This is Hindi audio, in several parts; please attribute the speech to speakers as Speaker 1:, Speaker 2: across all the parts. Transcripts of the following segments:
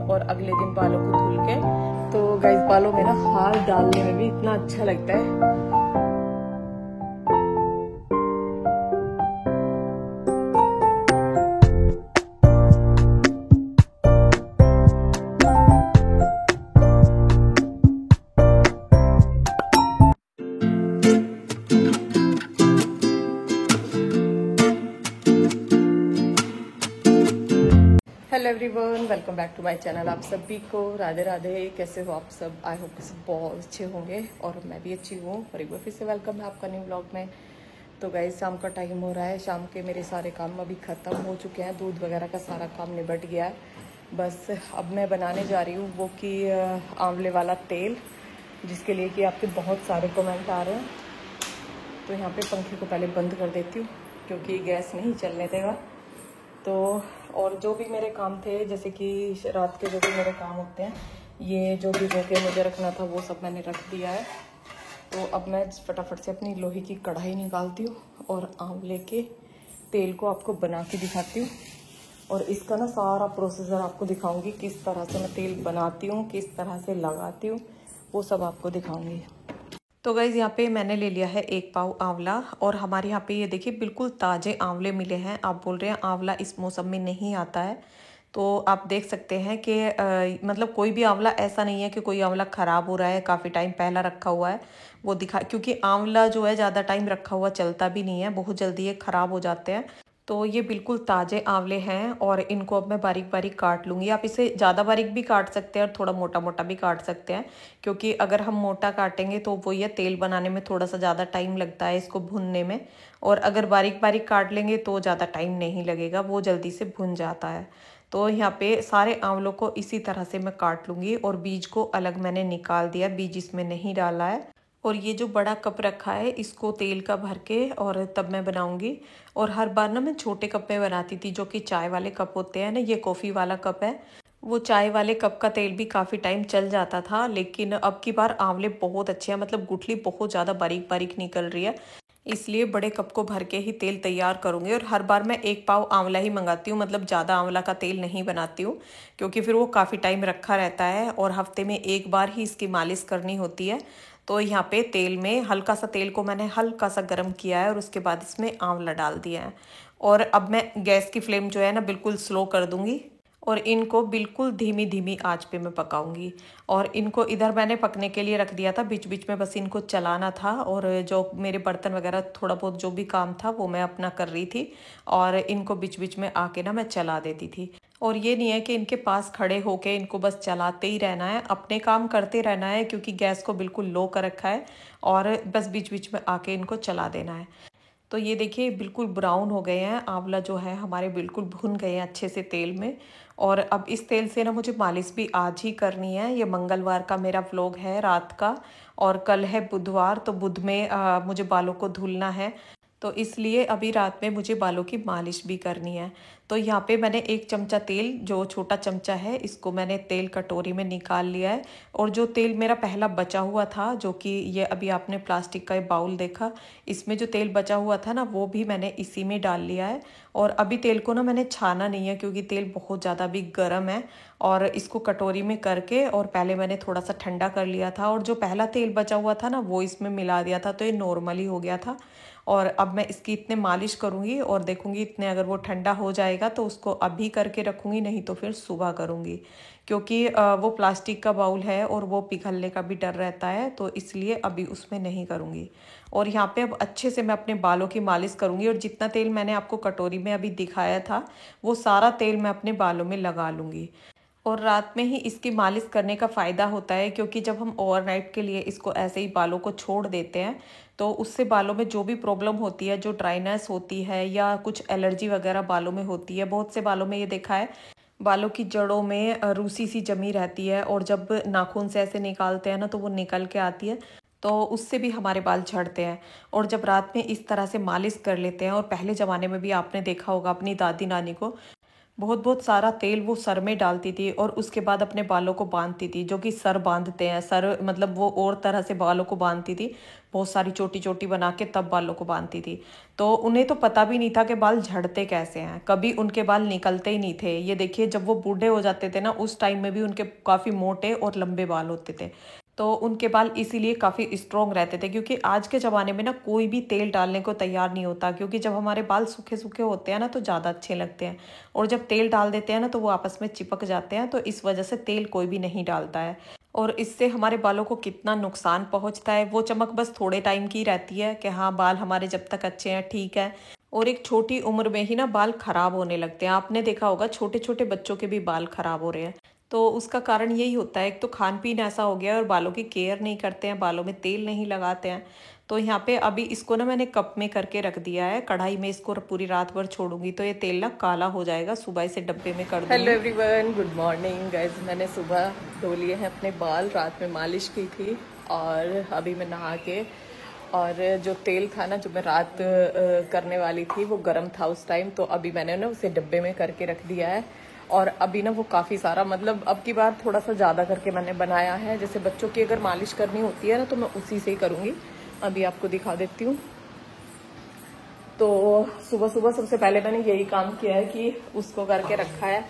Speaker 1: और अगले दिन बालों को धुल के। तो गाइस बालों में ना हार डालने में भी इतना अच्छा लगता है। Hello everyone, welcome back to my channel. आप सभी को राधे राधे। कैसे हो आप सब? आई होप सब बहुत अच्छे होंगे और मैं भी अच्छी हूँ। और एक बार फिर से वेलकम है आपका न्यू ब्लॉग में। तो गाइस शाम का टाइम हो रहा है। शाम के मेरे सारे काम अभी ख़त्म हो चुके हैं। दूध वगैरह का सारा काम निबट गया है। बस अब मैं बनाने जा रही हूँ वो कि आंवले वाला तेल, जिसके लिए कि आपके बहुत सारे कमेंट आ रहे हैं। तो यहाँ पर पंखे को पहले बंद कर देती हूँ क्योंकि गैस नहीं चलने देगा। तो और जो भी मेरे काम थे, जैसे कि रात के जो भी मेरे काम होते हैं, ये जो भी के मुझे रखना था वो सब मैंने रख दिया है। तो अब मैं फटाफट से अपनी लोहे की कढ़ाई निकालती हूँ और आंवले के तेल को आपको बना के दिखाती हूँ। और इसका ना सारा प्रोसीजर आपको दिखाऊंगी, किस तरह से मैं तेल बनाती हूँ, किस तरह से लगाती हूँ, वो सब आपको दिखाऊंगी। तो गाइज़ यहाँ पे मैंने ले लिया है 1 पाव आंवला। और हमारे यहाँ पे ये देखिए बिल्कुल ताज़े आंवले मिले हैं। आप बोल रहे हैं आंवला इस मौसम में नहीं आता है, तो आप देख सकते हैं कि मतलब कोई भी आंवला ऐसा नहीं है कि कोई आंवला ख़राब हो रहा है, काफ़ी टाइम पहला रखा हुआ है वो दिखा, क्योंकि आंवला जो है ज़्यादा टाइम रखा हुआ चलता भी नहीं है, बहुत जल्दी ये ख़राब हो जाते हैं। तो ये बिल्कुल ताज़े आंवले हैं और इनको अब मैं बारीक बारीक काट लूँगी। आप इसे ज़्यादा बारीक भी काट सकते हैं और थोड़ा मोटा मोटा भी काट सकते हैं, क्योंकि अगर हम मोटा काटेंगे तो वो ये तेल बनाने में थोड़ा सा ज़्यादा टाइम लगता है इसको भुनने में। और अगर बारीक बारीक काट लेंगे तो ज़्यादा टाइम नहीं लगेगा, वो जल्दी से भुन जाता है। तो यहाँ पे सारे आंवलों को इसी तरह से मैं काट लूँगी और बीज को अलग मैंने निकाल दिया, बीज इसमें नहीं डाला है। और ये जो बड़ा कप रखा है इसको तेल का भर के और तब मैं बनाऊंगी। और हर बार ना मैं छोटे कप में बनाती थी, जो कि चाय वाले कप होते हैं ना, ये कॉफ़ी वाला कप है। वो चाय वाले कप का तेल भी काफ़ी टाइम चल जाता था, लेकिन अब की बार आंवले बहुत अच्छे हैं, मतलब गुठली बहुत ज़्यादा बारीक बारीक निकल रही है, इसलिए बड़े कप को भर के ही तेल तैयार करूँगी। और हर बार मैं 1 पाव आंवला ही मंगाती हूँ, मतलब ज़्यादा आंवला का तेल नहीं बनाती हूँ, क्योंकि फिर वो काफ़ी टाइम रखा रहता है और हफ्ते में एक बार ही इसकी मालिश करनी होती है। तो यहाँ पे तेल में हल्का सा, तेल को मैंने हल्का सा गर्म किया है और उसके बाद इसमें आंवला डाल दिया है। और अब मैं गैस की फ्लेम जो है ना बिल्कुल स्लो कर दूंगी और इनको बिल्कुल धीमी धीमी आंच पे मैं पकाऊंगी। और इनको इधर मैंने पकने के लिए रख दिया था, बीच बीच में बस इनको चलाना था। और जो मेरे बर्तन वगैरह थोड़ा बहुत जो भी काम था वो मैं अपना कर रही थी और इनको बीच बीच में आके ना मैं चला देती थी। और ये नहीं है कि इनके पास खड़े होके इनको बस चलाते ही रहना है, अपने काम करते रहना है, क्योंकि गैस को बिल्कुल लो कर रखा है और बस बीच बीच में आके इनको चला देना है। तो ये देखिए बिल्कुल ब्राउन हो गए हैं, आंवला जो है हमारे बिल्कुल भुन गए हैं अच्छे से तेल में। और अब इस तेल से ना मुझे मालिश भी आज ही करनी है। ये मंगलवार का मेरा व्लॉग है रात का, और कल है बुधवार, तो बुध में मुझे बालों को धुलना है, तो इसलिए अभी रात में मुझे बालों की मालिश भी करनी है। तो यहाँ पे मैंने 1 चमचा तेल, जो छोटा चमचा है, इसको मैंने तेल कटोरी में निकाल लिया है। और जो तेल मेरा पहला बचा हुआ था, जो कि ये अभी आपने प्लास्टिक का बाउल देखा, इसमें जो तेल बचा हुआ था ना वो भी मैंने इसी में डाल लिया है। और अभी तेल को ना मैंने छाना नहीं है, क्योंकि तेल बहुत ज़्यादा भी गर्म है। और इसको कटोरी में करके और पहले मैंने थोड़ा सा ठंडा कर लिया था, और जो पहला तेल बचा हुआ था ना वो इसमें मिला दिया था, तो ये नॉर्मली हो गया था। और अब मैं इसकी इतने मालिश करूँगी और देखूँगी इतने, अगर वो ठंडा हो जाएगा तो उसको अभी करके रखूँगी, नहीं तो फिर सुबह करूँगी, क्योंकि वो प्लास्टिक का बाउल है और वो पिघलने का भी डर रहता है, तो इसलिए अभी उसमें नहीं करूँगी। और यहाँ पे अब अच्छे से मैं अपने बालों की मालिश करूँगी, और जितना तेल मैंने आपको कटोरी में अभी दिखाया था वो सारा तेल मैं अपने बालों में लगा लूँगी। और रात में ही इसकी मालिश करने का फ़ायदा होता है, क्योंकि जब हम ओवरनाइट के लिए इसको ऐसे ही बालों को छोड़ देते हैं तो उससे बालों में जो भी प्रॉब्लम होती है, जो ड्राइनेस होती है या कुछ एलर्जी वगैरह बालों में होती है, बहुत से बालों में ये देखा है बालों की जड़ों में रूसी सी जमी रहती है, और जब नाखून से ऐसे निकालते हैं ना तो वो निकल के आती है, तो उससे भी हमारे बाल झड़ते हैं। और जब रात में इस तरह से मालिश कर लेते हैं, और पहले ज़माने में भी आपने देखा होगा अपनी दादी नानी को, बहुत बहुत सारा तेल वो सर में डालती थी और उसके बाद अपने बालों को बांधती थी, जो कि सर बांधते हैं, सर मतलब वो और तरह से बालों को बांधती थी, बहुत सारी छोटी छोटी बना के तब बालों को बांधती थी। तो उन्हें तो पता भी नहीं था कि बाल झड़ते कैसे हैं, कभी उनके बाल निकलते ही नहीं थे। ये देखिए, जब वो बूढ़े हो जाते थे ना, उस टाइम में भी उनके काफ़ी मोटे और लंबे बाल होते थे। तो उनके बाल इसीलिए काफ़ी स्ट्रोंग रहते थे, क्योंकि आज के ज़माने में ना कोई भी तेल डालने को तैयार नहीं होता, क्योंकि जब हमारे बाल सूखे सूखे होते हैं ना तो ज़्यादा अच्छे लगते हैं, और जब तेल डाल देते हैं ना तो वो आपस में चिपक जाते हैं। तो इस वजह से तेल कोई भी नहीं डालता है, और इससे हमारे बालों को कितना नुकसान पहुंचता है। वो चमक बस थोड़े टाइम की रहती है कि हाँ, बाल हमारे जब तक अच्छे हैं ठीक है, और एक छोटी उम्र में ही ना बाल खराब होने लगते हैं। आपने देखा होगा छोटे छोटे बच्चों के भी बाल खराब हो रहे हैं। तो उसका कारण यही होता है, एक तो खान पीन ऐसा हो गया है और बालों की केयर नहीं करते हैं, बालों में तेल नहीं लगाते हैं। तो यहाँ पे अभी इसको ना मैंने कप में करके रख दिया है, कढ़ाई में इसको पूरी रात भर छोड़ूंगी तो ये तेल ना काला हो जाएगा, सुबह इसे डब्बे में कर दूंगी। Hello everyone, good morning guys. मैंने सुबह धो लिए हैं अपने बाल, रात में मालिश की थी, और अभी मैं नहा के, और जो तेल था ना जो मैं रात करने वाली थी वो गर्म था उस टाइम, तो अभी मैंने ना उसे डब्बे में करके रख दिया है। और अभी ना वो काफ़ी सारा, मतलब अब की बार थोड़ा सा ज़्यादा करके मैंने बनाया है। जैसे बच्चों की अगर मालिश करनी होती है ना तो मैं उसी से ही करूँगी। अभी आपको दिखा देती हूँ। तो सुबह सुबह सबसे पहले मैंने यही काम किया है कि उसको करके रखा है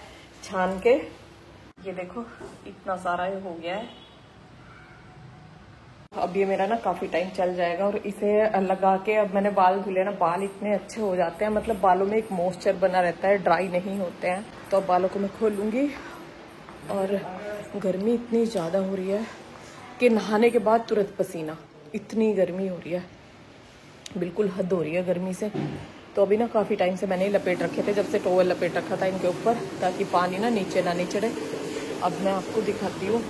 Speaker 1: छान के। ये देखो इतना सारा ये हो गया है। अब ये मेरा ना काफी टाइम चल जाएगा, और इसे लगा के अब मैंने बाल धुले ना, बाल इतने अच्छे हो जाते हैं, मतलब बालों में एक मॉइस्चर बना रहता है, ड्राई नहीं होते हैं। तो अब बालों को मैं खोल लूंगी। और गर्मी इतनी ज्यादा हो रही है कि नहाने के बाद तुरंत पसीना, इतनी गर्मी हो रही है, बिल्कुल हद हो रही है गर्मी से। तो अभी ना काफी टाइम से मैंने लपेट रखे थे, जब से टॉवल लपेट रखा था इनके ऊपर, ताकि पानी ना नीचे ना निचड़े। अब मैं आपको दिखाती हूँ,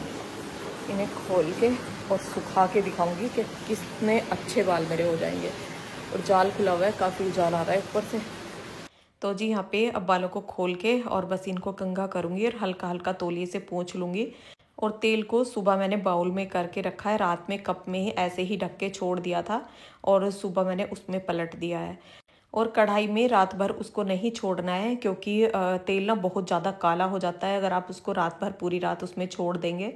Speaker 1: इन्हें खोल के और सुखा के दिखाऊंगी कि कितने अच्छे बाल मेरे हो जाएंगे। और जाल खुला हुआ है, काफ़ी उजाल आ रहा है ऊपर से। तो जी यहाँ पे अब बालों को खोल के और बस इनको कंघा करूंगी और हल्का हल्का तौलिए से पोंछ लूंगी। और तेल को सुबह मैंने बाउल में करके रखा है, रात में कप में ही ऐसे ही ढक के छोड़ दिया था, और सुबह मैंने उसमें पलट दिया है। और कढ़ाई में रात भर उसको नहीं छोड़ना है, क्योंकि तेल ना बहुत ज़्यादा काला हो जाता है अगर आप उसको रात भर पूरी रात उसमें छोड़ देंगे।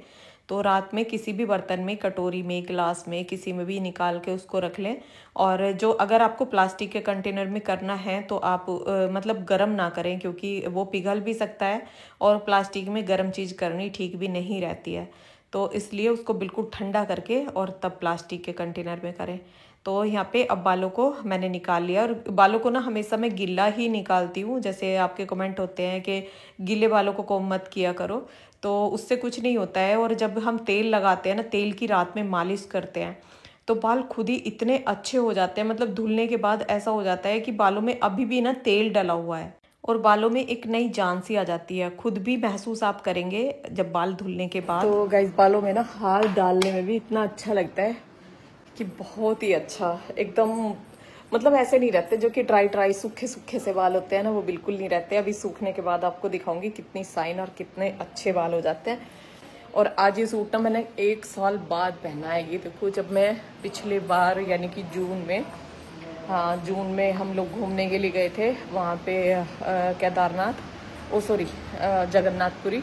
Speaker 1: तो रात में किसी भी बर्तन में, कटोरी में, गिलास में, किसी में भी निकाल के उसको रख लें। और जो अगर आपको प्लास्टिक के कंटेनर में करना है तो आप मतलब गर्म ना करें, क्योंकि वो पिघल भी सकता है, और प्लास्टिक में गर्म चीज़ करनी ठीक भी नहीं रहती है। तो इसलिए उसको बिल्कुल ठंडा करके और तब प्लास्टिक के कंटेनर में करें। तो यहाँ पे अब बालों को मैंने निकाल लिया, और बालों को ना हमेशा मैं गीला ही निकालती हूँ। जैसे आपके कमेंट होते हैं कि गीले बालों को कोम मत किया करो, तो उससे कुछ नहीं होता है। और जब हम तेल लगाते हैं ना, तेल की रात में मालिश करते हैं, तो बाल खुद ही इतने अच्छे हो जाते हैं, मतलब धुलने के बाद ऐसा हो जाता है कि बालों में अभी भी ना तेल डला हुआ है, और बालों में एक नई जान सी आ जाती है। खुद भी महसूस आप करेंगे जब बाल धुलने के बाद। तो गाइस, बालों में ना हाथ डालने में भी इतना अच्छा लगता है कि बहुत ही अच्छा, एकदम मतलब ऐसे नहीं रहते जो कि ड्राई ड्राई सूखे सूखे से बाल होते हैं ना, वो बिल्कुल नहीं रहते। अभी सूखने के बाद आपको दिखाऊंगी कितनी साइन और कितने अच्छे बाल हो जाते हैं। और आज ये सूट ना मैंने 1 साल बाद पहना है। ये देखो, जब मैं पिछले बार यानी कि जून में, हाँ जून में हम लोग घूमने के लिए गए थे वहाँ पे केदारनाथ, जगन्नाथपुरी,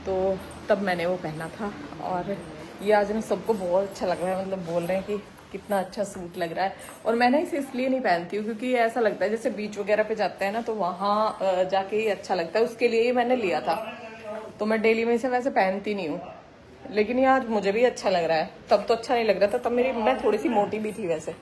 Speaker 1: तो तब मैंने वो पहना था। और ये आज ना सबको बहुत अच्छा लग रहा है, मतलब बोल रहे हैं कि कितना अच्छा सूट लग रहा है। और मैं ना इसे इसलिए नहीं पहनती हूँ क्योंकि ऐसा लगता है जैसे बीच वगैरह पे जाते हैं ना तो वहाँ जाके ही अच्छा लगता है, उसके लिए ही मैंने लिया था। तो मैं डेली में इसे वैसे पहनती नहीं हूँ, लेकिन ये आज मुझे भी अच्छा लग रहा है। तब तो अच्छा नहीं लग रहा था, तब मैं थोड़ी सी मोटी भी थी वैसे।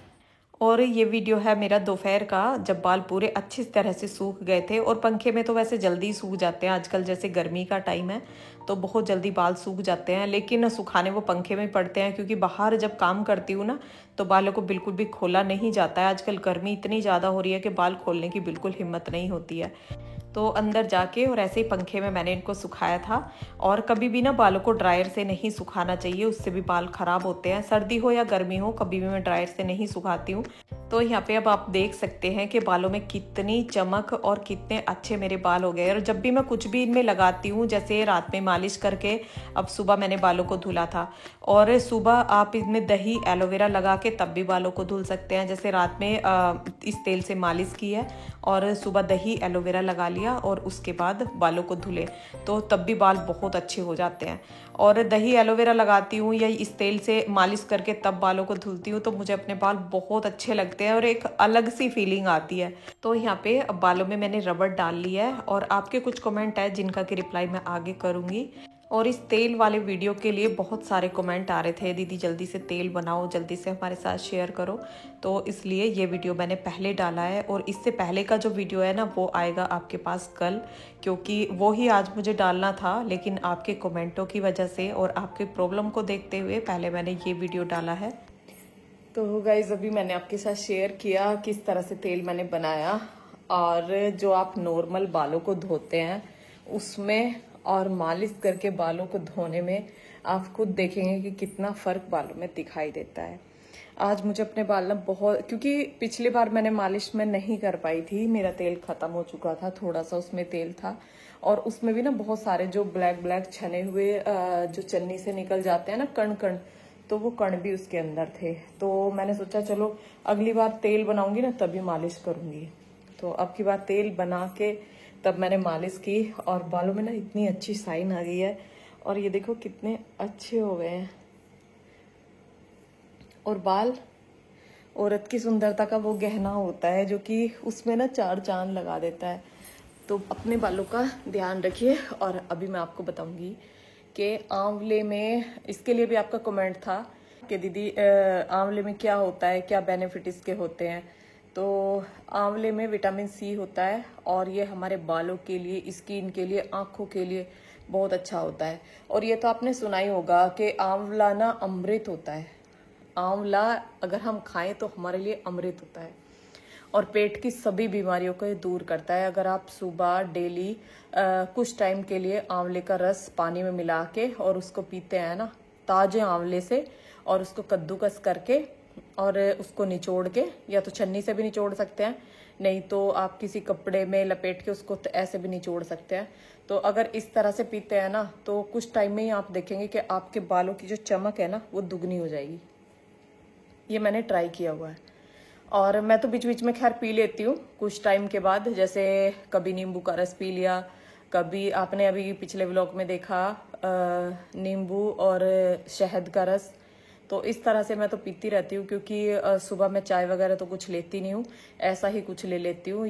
Speaker 1: और ये वीडियो है मेरा दोपहर का, जब बाल पूरे अच्छी तरह से सूख गए थे। और पंखे में तो वैसे जल्दी सूख जाते हैं आजकल, जैसे गर्मी का टाइम है तो बहुत जल्दी बाल सूख जाते हैं, लेकिन सुखाने वो पंखे में पड़ते हैं, क्योंकि बाहर जब काम करती हूँ ना तो बालों को बिल्कुल भी खोला नहीं जाता है। आजकल गर्मी इतनी ज़्यादा हो रही है कि बाल खोलने की बिल्कुल हिम्मत नहीं होती है। तो अंदर जाके और ऐसे ही पंखे में मैंने इनको सुखाया था। और कभी भी ना बालों को ड्रायर से नहीं सुखाना चाहिए, उससे भी बाल खराब होते हैं। सर्दी हो या गर्मी हो, कभी भी मैं ड्रायर से नहीं सुखाती हूँ। तो यहाँ पे अब आप देख सकते हैं कि बालों में कितनी चमक और कितने अच्छे मेरे बाल हो गए। और जब भी मैं कुछ भी इनमें लगाती हूँ, जैसे रात में मालिश करके अब सुबह मैंने बालों को धुला था, और सुबह आप इसमें दही एलोवेरा लगा के तब भी बालों को धुल सकते हैं। जैसे रात में इस तेल से मालिश की है और सुबह दही एलोवेरा लगा लिया और उसके बाद बालों को धुले, तो तब भी बाल बहुत अच्छे हो जाते हैं। और दही एलोवेरा लगाती हूँ या इस तेल से मालिश करके तब बालों को धुलती हूँ तो मुझे अपने बाल बहुत अच्छे लगते हैं और एक अलग सी फीलिंग आती है। तो यहाँ पे अब बालों में मैंने रबड़ डाल लिया है और आपके कुछ कमेंट है जिनका की रिप्लाई मैं आगे करूँगी। और इस तेल वाले वीडियो के लिए बहुत सारे कमेंट आ रहे थे, दीदी जल्दी से तेल बनाओ, जल्दी से हमारे साथ शेयर करो, तो इसलिए ये वीडियो मैंने पहले डाला है। और इससे पहले का जो वीडियो है ना वो आएगा आपके पास कल, क्योंकि वो ही आज मुझे डालना था, लेकिन आपके कमेंटों की वजह से और आपके प्रॉब्लम को देखते हुए पहले मैंने ये वीडियो डाला है। तो गाइज अभी मैंने आपके साथ शेयर किया किस तरह से तेल मैंने बनाया। और जो आप नॉर्मल बालों को धोते हैं उसमें और मालिश करके बालों को धोने में आप खुद देखेंगे कि कितना फर्क बालों में दिखाई देता है। आज मुझे अपने बाल ना बहुत, क्योंकि पिछली बार मैंने मालिश में नहीं कर पाई थी, मेरा तेल खत्म हो चुका था, थोड़ा सा उसमें तेल था और उसमें भी ना बहुत सारे जो ब्लैक ब्लैक छने हुए जो चन्नी से निकल जाते हैं ना कण कण, तो वो कण भी उसके अंदर थे। तो मैंने सोचा चलो अगली बार तेल बनाऊंगी ना तभी मालिश करूंगी। तो अब की बार तेल बना के तब मैंने मालिश की और बालों में ना इतनी अच्छी शाइन आ गई है। और ये देखो कितने अच्छे हो गए हैं। और बाल औरत की सुंदरता का वो गहना होता है जो कि उसमें ना चार चांद लगा देता है। तो अपने बालों का ध्यान रखिए। और अभी मैं आपको बताऊंगी कि आंवले में, इसके लिए भी आपका कमेंट था कि दीदी आंवले में क्या होता है, क्या बेनिफिट इसके होते हैं। तो आंवले में विटामिन सी होता है और ये हमारे बालों के लिए, स्किन के लिए, आंखों के लिए बहुत अच्छा होता है। और ये तो आपने सुना ही होगा कि आंवला ना अमृत होता है। आंवला अगर हम खाएं तो हमारे लिए अमृत होता है और पेट की सभी बीमारियों को ये दूर करता है। अगर आप सुबह डेली कुछ टाइम के लिए आंवले का रस पानी में मिला के और उसको पीते हैं ना, ताजे आंवले से, और उसको कद्दूकस करके और उसको निचोड़ के, या तो छन्नी से भी निचोड़ सकते हैं, नहीं तो आप किसी कपड़े में लपेट के उसको ऐसे भी निचोड़ सकते हैं। तो अगर इस तरह से पीते हैं ना तो कुछ टाइम में ही आप देखेंगे कि आपके बालों की जो चमक है ना वो दुगनी हो जाएगी। ये मैंने ट्राई किया हुआ है और मैं तो बीच बीच में खैर पी लेती हूँ कुछ टाइम के बाद, जैसे कभी नींबू का रस पी लिया, कभी आपने अभी पिछले व्लॉग में देखा नींबू और शहद का रस। तो इस तरह से मैं तो पीती रहती हूँ, क्योंकि सुबह मैं चाय वगैरह तो कुछ लेती नहीं हूँ, ऐसा ही कुछ ले लेती हूँ।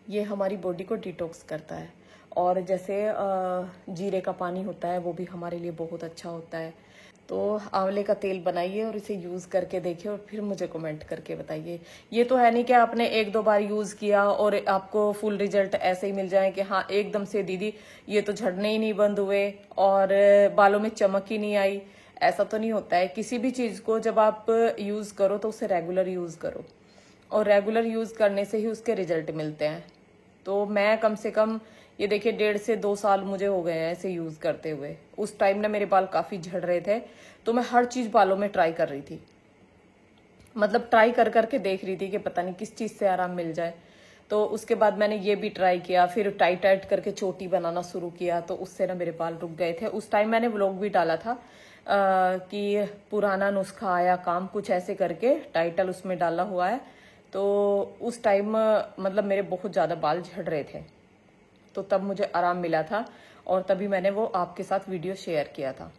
Speaker 1: ये हमारी बॉडी को डिटॉक्स करता है। और जैसे जीरे का पानी होता है वो भी हमारे लिए बहुत अच्छा होता है। तो आंवले का तेल बनाइए और इसे यूज करके देखिए और फिर मुझे कमेंट करके बताइए। ये तो है नहीं कि आपने एक दो बार यूज किया और आपको फुल रिजल्ट ऐसे ही मिल जाए कि हाँ एकदम से दीदी ये तो झड़ने ही नहीं बंद हुए और बालों में चमक ही नहीं आई। ऐसा तो नहीं होता है। किसी भी चीज को जब आप यूज करो तो उसे रेगुलर यूज करो और रेगुलर यूज करने से ही उसके रिजल्ट मिलते हैं। तो मैं कम से कम ये देखिए 1.5 से 2 साल मुझे हो गए हैं ऐसे यूज करते हुए। उस टाइम ना मेरे बाल काफी झड़ रहे थे तो मैं हर चीज बालों में ट्राई कर रही थी, मतलब ट्राई कर करके देख रही थी कि पता नहीं किस चीज से आराम मिल जाए। तो उसके बाद मैंने ये भी ट्राई किया, फिर टाइट टाइट करके चोटी बनाना शुरू किया, तो उससे ना मेरे बाल रुक गए थे। उस टाइम मैंने व्लॉग भी डाला था कि पुराना नुस्खा आया काम, कुछ ऐसे करके टाइटल उसमें डाला हुआ है। तो उस टाइम मतलब मेरे बहुत ज्यादा बाल झड़ रहे थे, तो तब मुझे आराम मिला था और तभी मैंने वो आपके साथ वीडियो शेयर किया था।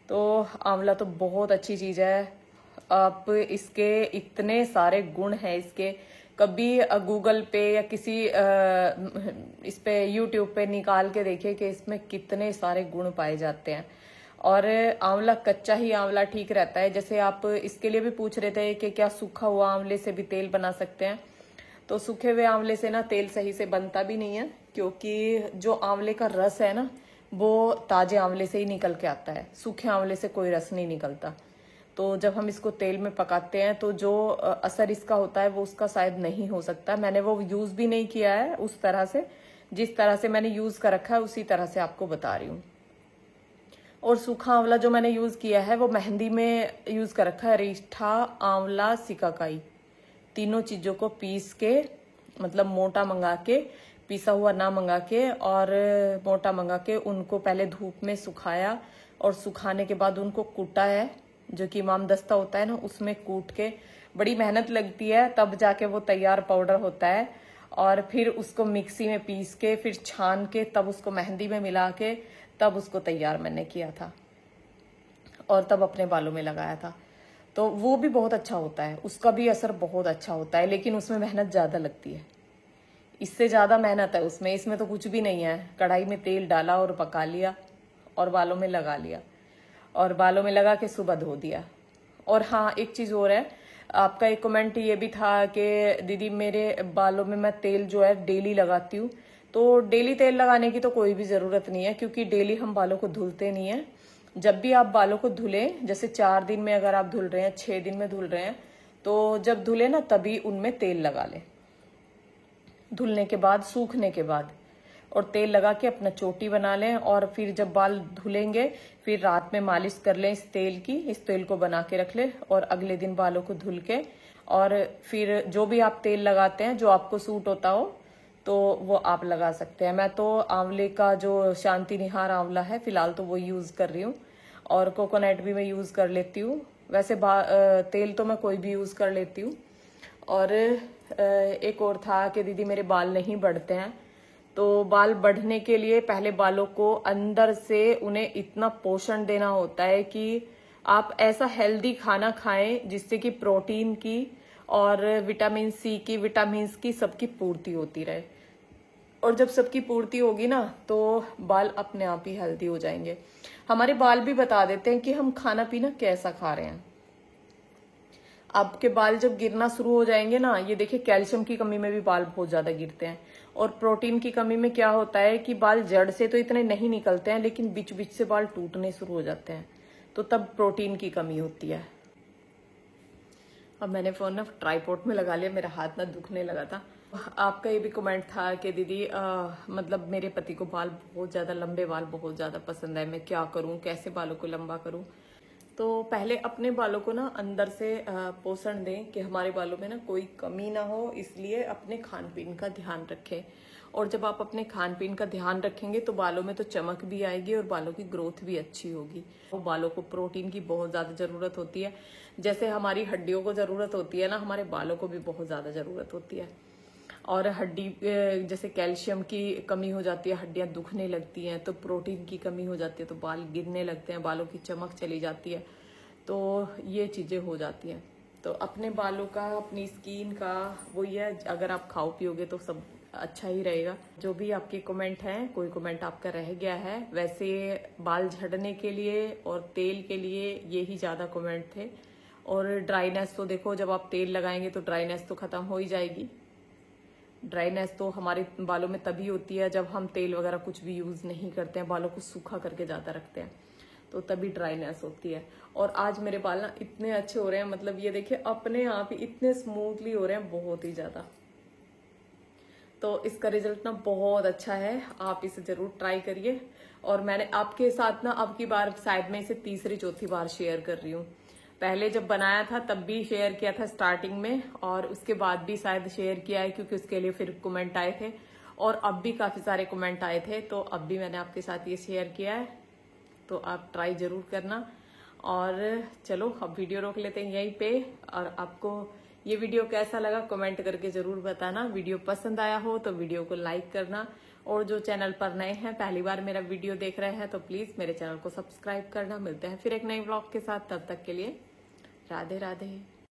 Speaker 1: तो आंवला तो बहुत अच्छी चीज है। आप इसके इतने सारे गुण हैं इसके, कभी गूगल पे या किसी इस पे यूट्यूब पे निकाल के देखिए कि इसमें कितने सारे गुण पाए जाते हैं। और आंवला कच्चा ही आंवला ठीक रहता है। जैसे आप इसके लिए भी पूछ रहे थे कि क्या सूखा हुआ आंवले से भी तेल बना सकते हैं, तो सूखे हुए आंवले से ना तेल सही से बनता भी नहीं है, क्योंकि जो आंवले का रस है ना वो ताजे आंवले से ही निकल के आता है, सूखे आंवले से कोई रस नहीं निकलता। तो जब हम इसको तेल में पकाते हैं तो जो असर इसका होता है वो उसका शायद नहीं हो सकता। मैंने वो यूज भी नहीं किया है उस तरह से, जिस तरह से मैंने यूज कर रखा है उसी तरह से आपको बता रही हूँ। और सूखा आंवला जो मैंने यूज किया है वो मेहंदी में यूज कर रखा है, रीठा आंवला सिकाकाई। तीनों चीजों को पीस के, मतलब मोटा मंगा के, पिसा हुआ ना मंगा के, और मोटा मंगा के उनको पहले धूप में सुखाया, और सुखाने के बाद उनको कूटा है, जो कि इमाम दस्ता होता है ना, उसमें कूट के, बड़ी मेहनत लगती है तब जाके वो तैयार पाउडर होता है। और फिर उसको मिक्सी में पीस के, फिर छान के, तब उसको मेहंदी में मिला के, तब उसको तैयार मैंने किया था और तब अपने बालों में लगाया था। तो वो भी बहुत अच्छा होता है, उसका भी असर बहुत अच्छा होता है, लेकिन उसमें मेहनत ज्यादा लगती है, इससे ज्यादा मेहनत है उसमें। इसमें तो कुछ भी नहीं है, कढ़ाई में तेल डाला और पका लिया और बालों में लगा लिया, और बालों में लगा के सुबह धो दिया। और हाँ, एक चीज और है, आपका एक कमेंट ये भी था कि दीदी मेरे बालों में मैं तेल जो है डेली लगाती हूँ। तो डेली तेल लगाने की तो कोई भी जरूरत नहीं है, क्योंकि डेली हम बालों को धुलते नहीं है। जब भी आप बालों को धुलें, जैसे 4 दिन में अगर आप धुल रहे हैं, 6 दिन में धुल रहे हैं, तो जब धुले ना तभी उनमें तेल लगा लें, धुलने के बाद, सूखने के बाद, और तेल लगा के अपना चोटी बना लें। और फिर जब बाल धुलेंगे, फिर रात में मालिश कर लें इस तेल की, इस तेल को बना के रख लें, और अगले दिन बालों को धुल के, और फिर जो भी आप तेल लगाते हैं जो आपको सूट होता हो तो वो आप लगा सकते हैं। मैं तो आंवले का जो शांति निहार आंवला है फिलहाल तो वो यूज कर रही हूँ, और कोकोनट भी मैं यूज कर लेती हूँ। वैसे तेल तो मैं कोई भी यूज कर लेती हूँ। और एक और था कि दीदी मेरे बाल नहीं बढ़ते हैं, तो बाल बढ़ने के लिए पहले बालों को अंदर से उन्हें इतना पोषण देना होता है कि आप ऐसा हेल्दी खाना खाएं जिससे कि प्रोटीन की और विटामिन सी की, विटामिन की सबकी पूर्ति होती रहे। और जब सबकी पूर्ति होगी ना तो बाल अपने आप ही हेल्दी हो जाएंगे। हमारे बाल भी बता देते हैं कि हम खाना पीना कैसा खा रहे हैं। आपके बाल जब गिरना शुरू हो जाएंगे ना, ये देखिए कैल्शियम की कमी में भी बाल बहुत ज्यादा गिरते हैं, और प्रोटीन की कमी में क्या होता है कि बाल जड़ से तो इतने नहीं निकलते हैं, लेकिन बीच बीच से बाल टूटने शुरू हो जाते हैं, तो तब प्रोटीन की कमी होती है। अब मैंने फोन ना ट्राइपॉड में लगा लिया, मेरा हाथ ना दुखने लगा था। आपका ये भी कमेंट था कि दीदी मतलब मेरे पति को बाल बहुत ज्यादा, लंबे बाल बहुत ज्यादा पसंद है, मैं क्या करूं, कैसे बालों को लंबा करूं। तो पहले अपने बालों को ना अंदर से पोषण दें कि हमारे बालों में ना कोई कमी ना हो, इसलिए अपने खान पीन का ध्यान रखें। और जब आप अपने खान पीन का ध्यान रखेंगे तो बालों में तो चमक भी आएगी और बालों की ग्रोथ भी अच्छी होगी। वो बालों को प्रोटीन की बहुत ज्यादा जरूरत होती है, जैसे हमारी हड्डियों को जरूरत होती है ना, हमारे बालों को भी बहुत ज्यादा जरूरत होती है। और हड्डी जैसे कैल्शियम की कमी हो जाती है, हड्डियां दुखने लगती हैं, तो प्रोटीन की कमी हो जाती है तो बाल गिरने लगते हैं, बालों की चमक चली जाती है, तो ये चीजें हो जाती हैं। तो अपने बालों का, अपनी स्किन का वही है, अगर आप खाओ पियोगे तो सब अच्छा ही रहेगा। जो भी आपके कमेंट हैं, कोई कमेंट आपका रह गया है, वैसे बाल झड़ने के लिए और तेल के लिए यही ज्यादा कमेंट थे। और ड्राईनेस तो देखो, जब आप तेल लगाएंगे तो ड्राईनेस तो खत्म हो ही जाएगी। ड्राईनेस तो हमारे बालों में तभी होती है जब हम तेल वगैरह कुछ भी यूज नहीं करते हैं, बालों को सूखा करके ज्यादा रखते हैं, तो तभी ड्राईनेस होती है। और आज मेरे बाल ना इतने अच्छे हो रहे हैं, मतलब ये देखिए अपने आप ही इतने स्मूथली हो रहे हैं, बहुत ही ज्यादा। तो इसका रिजल्ट ना बहुत अच्छा है, आप इसे जरूर ट्राई करिए। और मैंने आपके साथ ना अब की बार शायद मैं इसे तीसरी चौथी बार शेयर कर रही हूँ। पहले जब बनाया था तब भी शेयर किया था स्टार्टिंग में, और उसके बाद भी शायद शेयर किया है, क्योंकि उसके लिए फिर कमेंट आए थे, और अब भी काफी सारे कमेंट आए थे, तो अब भी मैंने आपके साथ ये शेयर किया है। तो आप ट्राई जरूर करना। और चलो अब वीडियो रोक लेते हैं यहीं पे। और आपको ये वीडियो कैसा लगा कमेंट करके जरूर बताना। वीडियो पसंद आया हो तो वीडियो को लाइक करना, और जो चैनल पर नए हैं, पहली बार मेरा वीडियो देख रहे हैं, तो प्लीज मेरे चैनल को सब्सक्राइब करना। मिलते हैं फिर एक नए व्लॉग के साथ, तब तक के लिए राधे राधे।